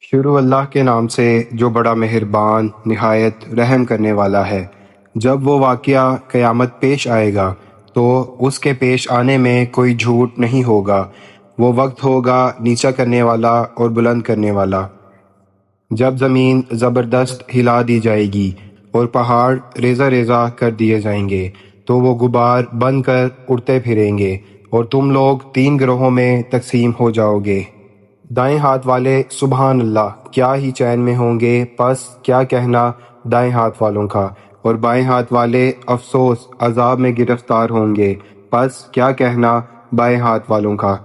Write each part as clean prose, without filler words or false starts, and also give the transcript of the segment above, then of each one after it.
شروع اللہ کے نام سے جو بڑا مہربان نہایت رحم کرنے والا ہے۔ جب وہ واقعہ قیامت پیش آئے گا تو اس کے پیش آنے میں کوئی جھوٹ نہیں ہوگا۔ وہ وقت ہوگا نیچا کرنے والا اور بلند کرنے والا۔ جب زمین زبردست ہلا دی جائے گی اور پہاڑ ریزہ ریزہ کر دیے جائیں گے تو وہ غبار بن کر اڑتے پھریں گے اور تم لوگ 3 گروہوں میں تقسیم ہو جاؤ گے۔ دائیں ہاتھ والے سبحان اللہ کیا ہی چین میں ہوں گے، پس کیا کہنا دائیں ہاتھ والوں کا، اور بائیں ہاتھ والے افسوس عذاب میں گرفتار ہوں گے، پس کیا کہنا بائیں ہاتھ والوں کا۔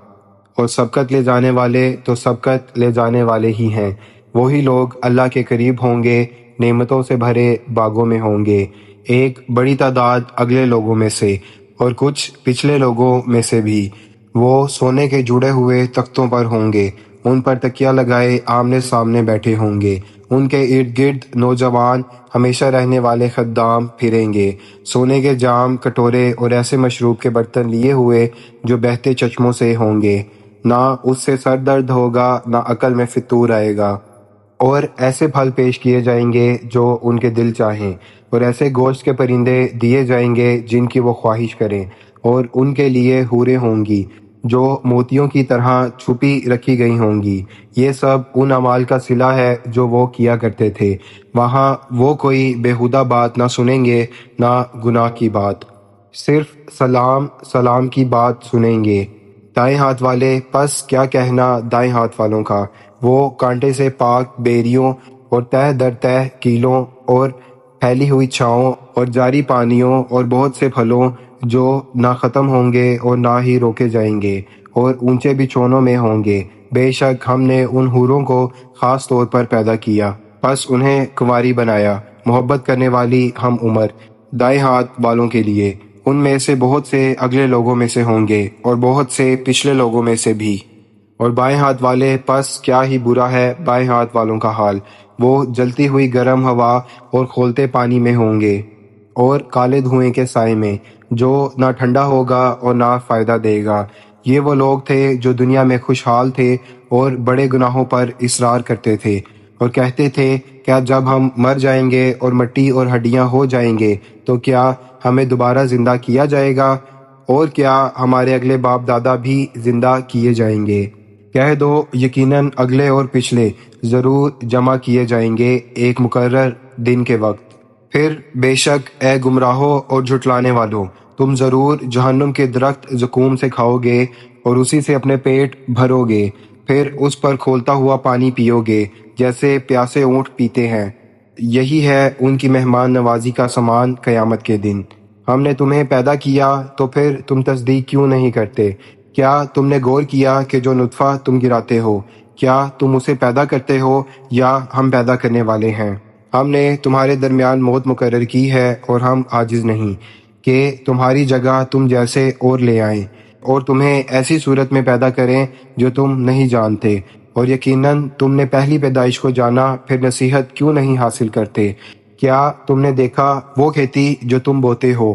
اور سبقت لے جانے والے تو سبقت لے جانے والے ہی ہیں، وہی لوگ اللہ کے قریب ہوں گے، نعمتوں سے بھرے باغوں میں ہوں گے، ایک بڑی تعداد اگلے لوگوں میں سے اور کچھ پچھلے لوگوں میں سے بھی۔ وہ سونے کے جڑے ہوئے تختوں پر ہوں گے، ان پر تکیہ لگائے آمنے سامنے بیٹھے ہوں گے، ان کے ارد گرد نوجوان ہمیشہ رہنے والے خدام پھریں گے، سونے کے جام، کٹورے اور ایسے مشروب کے برتن لیے ہوئے جو بہتے چشموں سے ہوں گے۔ نہ اس سے سر درد ہوگا، نہ عقل میں فطور آئے گا، اور ایسے پھل پیش کیے جائیں گے جو ان کے دل چاہیں، اور ایسے گوشت کے پرندے دیے جائیں گے جن کی وہ خواہش کریں، اور ان کے لیے حوریں ہوں گی جو موتیوں کی طرح چھپی رکھی گئی ہوں گی۔ یہ سب ان اعمال کا صلہ ہے جو وہ کیا کرتے تھے، وہاں وہ کوئی بیہودہ بات نہ سنیں گے نہ گناہ کی بات، صرف سلام سلام کی بات سنیں گے۔ دائیں ہاتھ والے، پس کیا کہنا دائیں ہاتھ والوں کا۔ وہ کانٹے سے پاک بیریوں اور تہ در تہ کیلوں اور پھیلی ہوئی چھاؤں اور جاری پانیوں اور بہت سے پھلوں جو نہ ختم ہوں گے اور نہ ہی روکے جائیں گے، اور اونچے بچھونوں میں ہوں گے۔ بے شک ہم نے ان حوروں کو خاص طور پر پیدا کیا، پس انہیں کنواری بنایا، محبت کرنے والی ہم عمر۔ دائیں ہاتھ والوں کے لیے ان میں سے بہت سے اگلے لوگوں میں سے ہوں گے اور بہت سے پچھلے لوگوں میں سے بھی۔ اور بائیں ہاتھ والے، پس کیا ہی برا ہے بائیں ہاتھ والوں کا حال۔ وہ جلتی ہوئی گرم ہوا اور کھولتے پانی میں ہوں گے اور کالے دھوئیں کے سائے میں، جو نہ ٹھنڈا ہوگا اور نہ فائدہ دے گا۔ یہ وہ لوگ تھے جو دنیا میں خوشحال تھے اور بڑے گناہوں پر اصرار کرتے تھے، اور کہتے تھے کیا جب ہم مر جائیں گے اور مٹی اور ہڈیاں ہو جائیں گے تو کیا ہمیں دوبارہ زندہ کیا جائے گا، اور کیا ہمارے اگلے باپ دادا بھی زندہ کیے جائیں گے؟ کہہ دو یقیناً اگلے اور پچھلے ضرور جمع کیے جائیں گے ایک مقرر دن کے وقت۔ پھر بے شک اے گمراہوں اور جھٹلانے والوں، تم ضرور جہنم کے درخت زقوم سے کھاؤ گے اور اسی سے اپنے پیٹ بھرو گے، پھر اس پر کھولتا ہوا پانی پیو گے جیسے پیاسے اونٹ پیتے ہیں۔ یہی ہے ان کی مہمان نوازی کا سامان قیامت کے دن۔ ہم نے تمہیں پیدا کیا تو پھر تم تصدیق کیوں نہیں کرتے؟ کیا تم نے غور کیا کہ جو نطفہ تم گراتے ہو، کیا تم اسے پیدا کرتے ہو یا ہم پیدا کرنے والے ہیں؟ ہم نے تمہارے درمیان موت مقرر کی ہے اور ہم عاجز نہیں کہ تمہاری جگہ تم جیسے اور لے آئیں اور تمہیں ایسی صورت میں پیدا کریں جو تم نہیں جانتے، اور یقیناً تم نے پہلی پیدائش کو جانا، پھر نصیحت کیوں نہیں حاصل کرتے؟ کیا تم نے دیکھا وہ کھیتی جو تم بوتے ہو،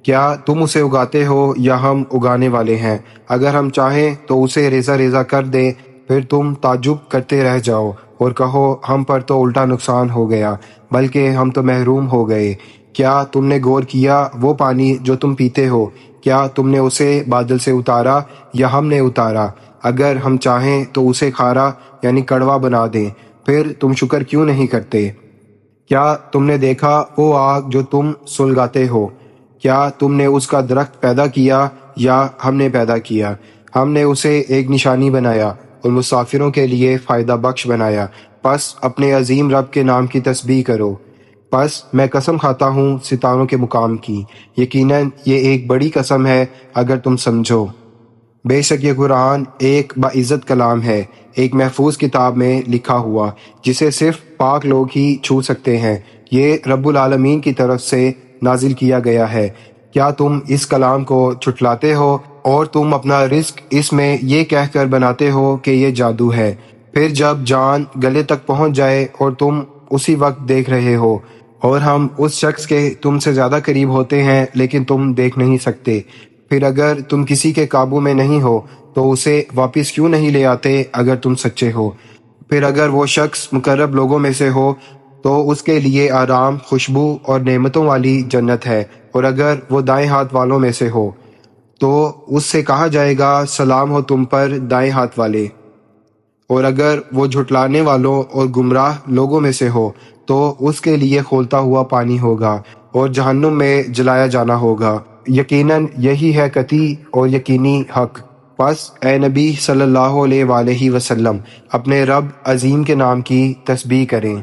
کیا تم اسے اگاتے ہو یا ہم اگانے والے ہیں؟ اگر ہم چاہیں تو اسے ریزہ ریزہ کر دیں، پھر تم تعجب کرتے رہ جاؤ اور کہو ہم پر تو الٹا نقصان ہو گیا، بلکہ ہم تو محروم ہو گئے۔ کیا تم نے غور کیا وہ پانی جو تم پیتے ہو، کیا تم نے اسے بادل سے اتارا یا ہم نے اتارا؟ اگر ہم چاہیں تو اسے کھارا یعنی کڑوا بنا دیں، پھر تم شکر کیوں نہیں کرتے؟ کیا تم نے دیکھا وہ آگ جو تم سلگاتے ہو، کیا تم نے اس کا درخت پیدا کیا یا ہم نے پیدا کیا؟ ہم نے اسے ایک نشانی بنایا اور مسافروں کے لیے فائدہ بخش بنایا، پس اپنے عظیم رب کے نام کی تسبیح کرو۔ پس میں قسم کھاتا ہوں ستاروں کے مقام کی، یقیناً یہ ایک بڑی قسم ہے اگر تم سمجھو۔ بے شک یہ قرآن ایک باعزت کلام ہے، ایک محفوظ کتاب میں لکھا ہوا جسے صرف پاک لوگ ہی چھو سکتے ہیں۔ یہ رب العالمین کی طرف سے نازل کیا گیا ہے۔ کیا تم اس کلام کو چھٹلاتے ہو اور تم اپنا رزق اس میں یہ کہہ کر بناتے ہو کہ یہ جادو ہے؟ پھر جب جان گلے تک پہنچ جائے اور تم اسی وقت دیکھ رہے ہو، اور ہم اس شخص کے تم سے زیادہ قریب ہوتے ہیں لیکن تم دیکھ نہیں سکتے، پھر اگر تم کسی کے قابو میں نہیں ہو تو اسے واپس کیوں نہیں لے آتے اگر تم سچے ہو؟ پھر اگر وہ شخص مقرب لوگوں میں سے ہو تو اس کے لیے آرام، خوشبو اور نعمتوں والی جنت ہے، اور اگر وہ دائیں ہاتھ والوں میں سے ہو تو اس سے کہا جائے گا سلام ہو تم پر دائیں ہاتھ والے، اور اگر وہ جھٹلانے والوں اور گمراہ لوگوں میں سے ہو تو اس کے لیے کھولتا ہوا پانی ہوگا اور جہنم میں جلایا جانا ہوگا۔ یقیناً یہی ہے قطعی اور یقینی حق۔ پس اے نبی صلی اللہ علیہ وآلہ وسلم اپنے رب عظیم کے نام کی تسبیح کریں۔